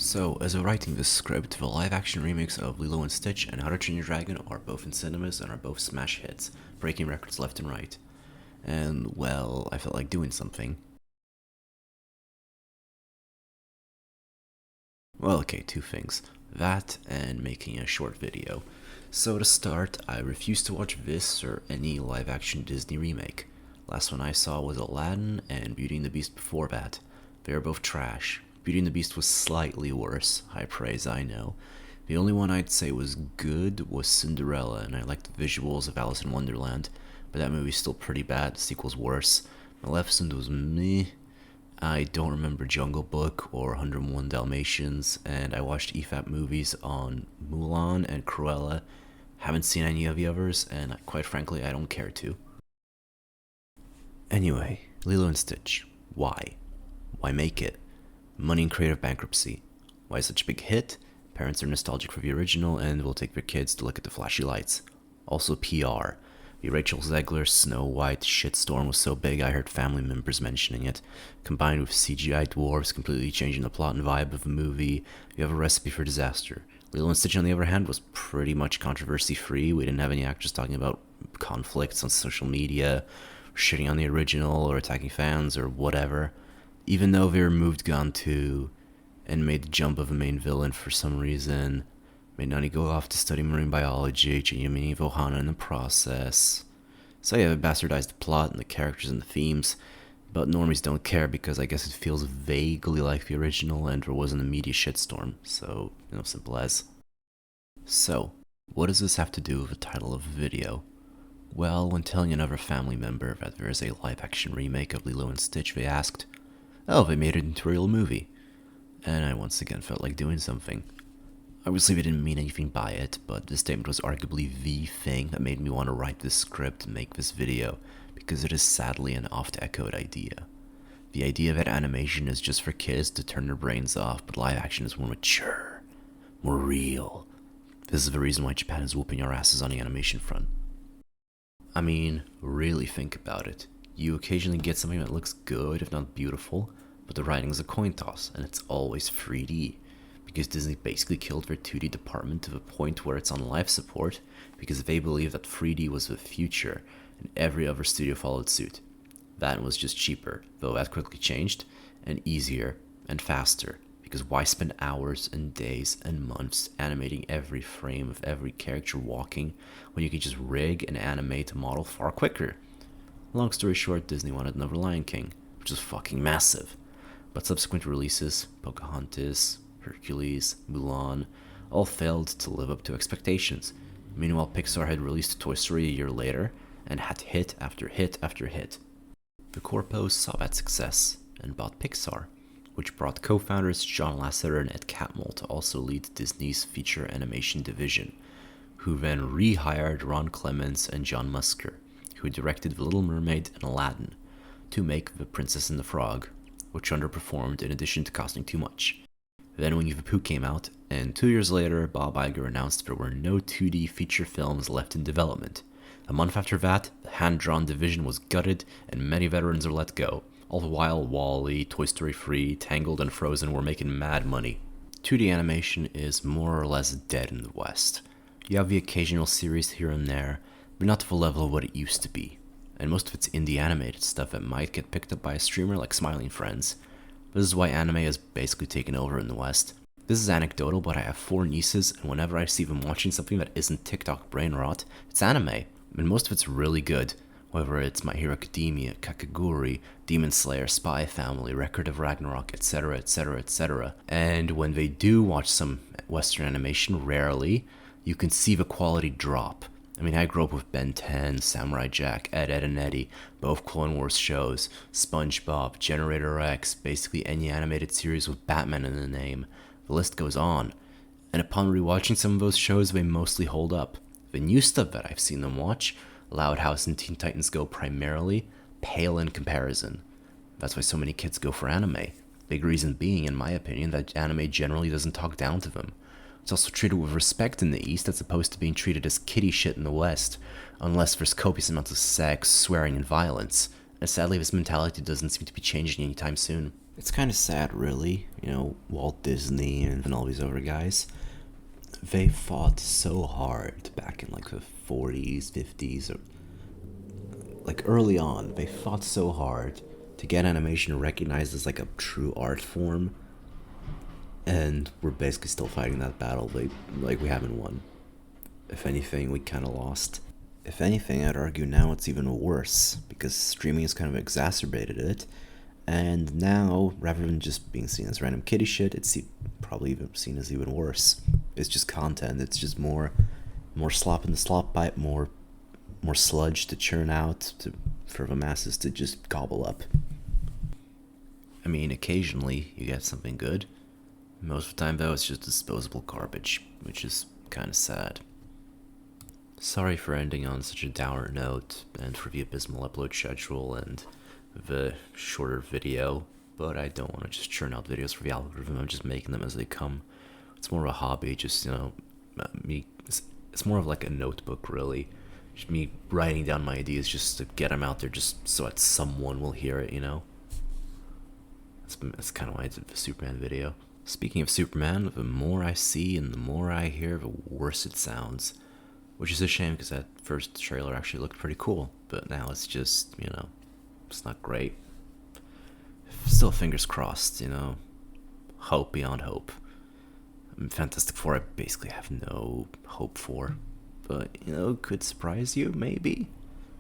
So, as of writing this script, the live-action remakes of Lilo and Stitch and How to Train Your Dragon are both in cinemas and are both smash hits, breaking records left and right. And, well, I felt like doing something. Well, okay, two things. That and making a short video. So to start, I refuse to watch this or any live-action Disney remake. Last one I saw was Aladdin and Beauty and the Beast before that. They are both trash. Beauty and the Beast was slightly worse, high praise I know. The only one I'd say was good was Cinderella, and I liked the visuals of Alice in Wonderland, but that movie's still pretty bad, the sequel's worse. Maleficent was meh. I don't remember Jungle Book or 101 Dalmatians, and I watched EFAP movies on Mulan and Cruella. Haven't seen any of the others, and quite frankly, I don't care to. Anyway, Lilo and Stitch. Why? Why make it? Money and creative bankruptcy. Why such a big hit? Parents are nostalgic for the original and will take their kids to look at the flashy lights. Also PR. The Rachel Zegler Snow White shitstorm was so big I heard family members mentioning it. Combined with CGI dwarves completely changing the plot and vibe of the movie, you have a recipe for disaster. Lilo and Stitch, on the other hand, was pretty much controversy-free. We didn't have any actors talking about conflicts on social media, shitting on the original, or attacking fans, or whatever. Even though they removed Gon 2 and made the jump of a main villain for some reason, made Nani go off to study marine biology, changing the meaning of Ohana in the process. So yeah, they bastardized the plot and the characters and the themes, but normies don't care because I guess it feels vaguely like the original and there wasn't a media shitstorm, so, simple as. So, what does this have to do with the title of the video? Well, when telling another family member that there is a live-action remake of Lilo and Stitch, they asked, "Oh, they made it into a real movie." And I once again felt like doing something. Obviously, they didn't mean anything by it, but this statement was arguably the thing that made me want to write this script and make this video, because it is sadly an oft-echoed idea. The idea that animation is just for kids to turn their brains off, but live action is more mature, more real. This is the reason why Japan is whooping our asses on the animation front. I mean, really think about it. You occasionally get something that looks good, if not beautiful, but the writing is a coin toss, and it's always 3D. Because Disney basically killed their 2D department to the point where it's on life support, because they believed that 3D was the future, and every other studio followed suit. That was just cheaper, though that quickly changed, and easier, and faster, because why spend hours and days and months animating every frame of every character walking, when you can just rig and animate a model far quicker? Long story short, Disney wanted another Lion King, which was fucking massive. But subsequent releases, Pocahontas, Hercules, Mulan, all failed to live up to expectations. Meanwhile, Pixar had released Toy Story a year later, and had hit after hit after hit. The corpos saw that success, and bought Pixar, which brought co-founders John Lasseter and Ed Catmull to also lead Disney's feature animation division, who then rehired Ron Clements and John Musker, who directed The Little Mermaid and Aladdin, to make The Princess and the Frog, which underperformed in addition to costing too much. Then Winnie the Pooh came out, and 2 years later, Bob Iger announced there were no 2D feature films left in development. A month after that, the hand-drawn division was gutted, and many veterans were let go. All the while, WALL-E, Toy Story 3, Tangled, and Frozen were making mad money. 2D animation is more or less dead in the West. You have the occasional series here and there, but not to the level of what it used to be. And most of it's indie animated stuff that might get picked up by a streamer like Smiling Friends. This is why anime has basically taken over in the West. This is anecdotal, but I have 4 nieces, and whenever I see them watching something that isn't TikTok brain rot, it's anime, and most of it's really good. Whether it's My Hero Academia, Kakegurui, Demon Slayer, Spy Family, Record of Ragnarok, etc., etc., etc. And when they do watch some Western animation, rarely, you can see the quality drop. I mean, I grew up with Ben 10, Samurai Jack, Ed, Edd and Eddy, both Clone Wars shows, SpongeBob, Generator X, basically any animated series with Batman in the name. The list goes on. And upon rewatching some of those shows, they mostly hold up. The new stuff that I've seen them watch, Loud House and Teen Titans Go primarily, pale in comparison. That's why so many kids go for anime. Big reason being, in my opinion, that anime generally doesn't talk down to them. It's also treated with respect in the East as opposed to being treated as kiddie shit in the West, unless there's copious amounts of sex, swearing, and violence. And sadly, this mentality doesn't seem to be changing anytime soon. It's kind of sad, really. You know, Walt Disney and all these other guys, they fought so hard back in like the 40s, 50s, or like early on. They fought so hard to get animation recognized as like a true art form, and we're basically still fighting that battle. We haven't won. If anything, we kind of lost. If anything, I'd argue now it's even worse because streaming has kind of exacerbated it. And now, rather than just being seen as random kiddie shit, it's probably even seen as even worse. It's just content. It's just more slop in the slop pipe, more sludge to churn out for the masses to just gobble up. I mean, occasionally you get something good. Most of the time, though, it's just disposable garbage, which is kind of sad. Sorry for ending on such a dour note, and for the abysmal upload schedule, and the shorter video, but I don't want to just churn out videos for the algorithm. I'm just making them as they come. It's more of a hobby, just, me. It's more of like a notebook, really. Just me writing down my ideas just to get them out there, just so that someone will hear it, That's kind of why I did the Superman video. Speaking of Superman, the more I see and the more I hear, the worse it sounds. Which is a shame, because that first trailer actually looked pretty cool, but now it's just, it's not great. Still fingers crossed, hope beyond hope. Fantastic Four I basically have no hope for, but, could surprise you, maybe?